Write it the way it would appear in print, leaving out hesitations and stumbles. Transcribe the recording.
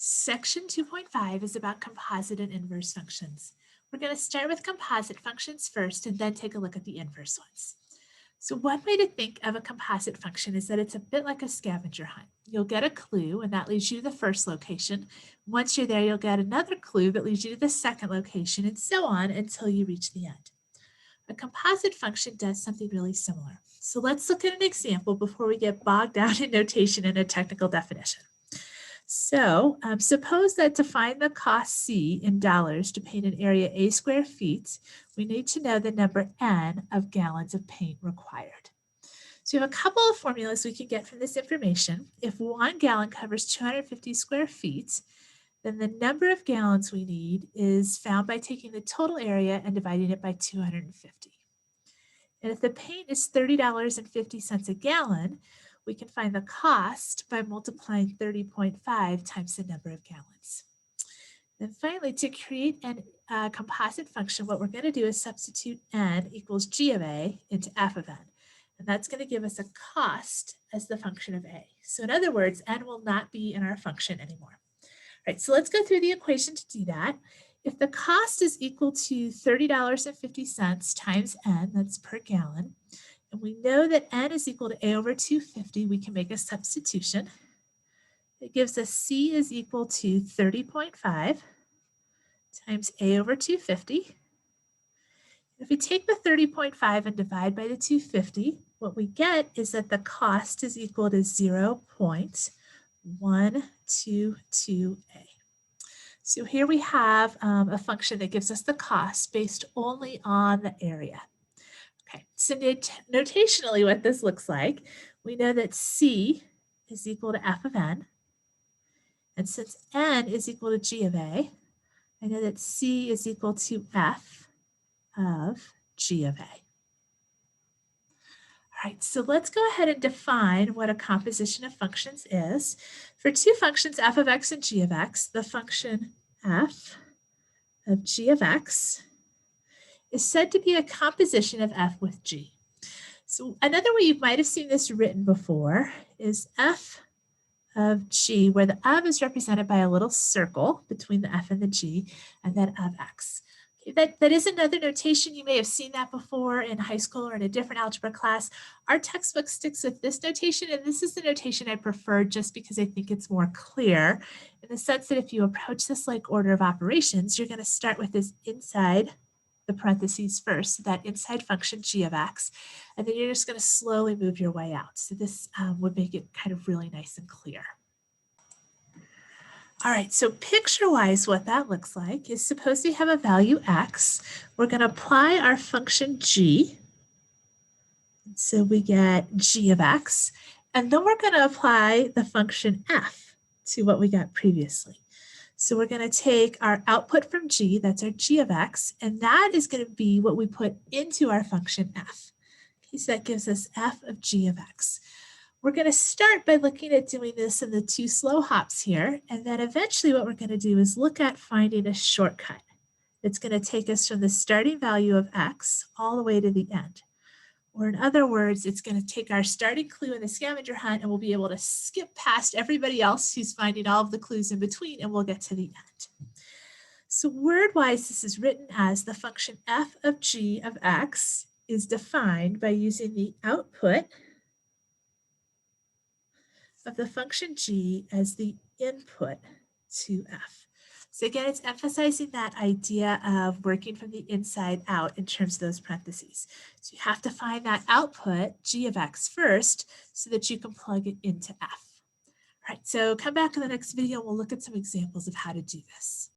Section 2.5 is about composite and inverse functions. We're going to start with composite functions first and then take a look at the inverse ones. So one way to think of a composite function is that it's a bit like a scavenger hunt. You'll get a clue and that leads you to the first location. Once you're there, you'll get another clue that leads you to the second location and so on until you reach the end. A composite function does something really similar. So let's look at an example before we get bogged down in notation and a technical definition. So suppose that to find the cost C in dollars to paint an area A square feet, we need to know the number N of gallons of paint required. So we have a couple of formulas we can get from this information. If 1 gallon covers 250 square feet, then the number of gallons we need is found by taking the total area and dividing it by 250. And if the paint is $30.50 a gallon, we can find the cost by multiplying 30.5 times the number of gallons. Then finally, to create a composite function, what we're going to do is substitute N equals G of A into F of N. And that's going to give us a cost as the function of A. So in other words, N will not be in our function anymore. All right, so let's go through the equation to do that. If the cost is equal to $30.50 times N, that's per gallon, and we know that N is equal to A over 250, we can make a substitution. It gives us C is equal to 30.5 times A over 250. If we take the 30.5 and divide by the 250, what we get is that the cost is equal to 0.122A. So here we have a function that gives us the cost based only on the area. Okay, so notationally what this looks like, we know that C is equal to F of N. And since N is equal to G of A, I know that C is equal to F of G of A. All right, so let's go ahead and define what a composition of functions is. For two functions, f of x and g of x, the function f of g of x is said to be a composition of f with g. So another way you might have seen this written before is f of g, where the of is represented by a little circle between the f and the g, and then of x. Okay, that is another notation. You may have seen that before in high school or in a different algebra class. Our textbook sticks with this notation, and this is the notation I prefer just because I think it's more clear in the sense that if you approach this like order of operations, you're going to start with this inside the parentheses first, so that inside function g of x, and then you're just going to slowly move your way out. So this would make it kind of really nice and clear. All right, so picture-wise, what that looks like is suppose we have a value x. We're going to apply our function g. So we get g of x, and then we're going to apply the function f to what we got previously. So we're going to take our output from g, that's our g of x, and that is going to be what we put into our function f. Okay, so that gives us f of g of x. We're going to start by looking at doing this in the two slow hops here, and then eventually what we're going to do is look at finding a shortcut. It's going to take us from the starting value of x all the way to the end. Or in other words, it's going to take our starting clue in the scavenger hunt and we'll be able to skip past everybody else who's finding all of the clues in between and we'll get to the end. So word-wise, this is written as the function f of g of x is defined by using the output of the function g as the input to f. So again, it's emphasizing that idea of working from the inside out in terms of those parentheses. So you have to find that output, g of x, first so that you can plug it into f. All right, so come back in the next video and we'll look at some examples of how to do this.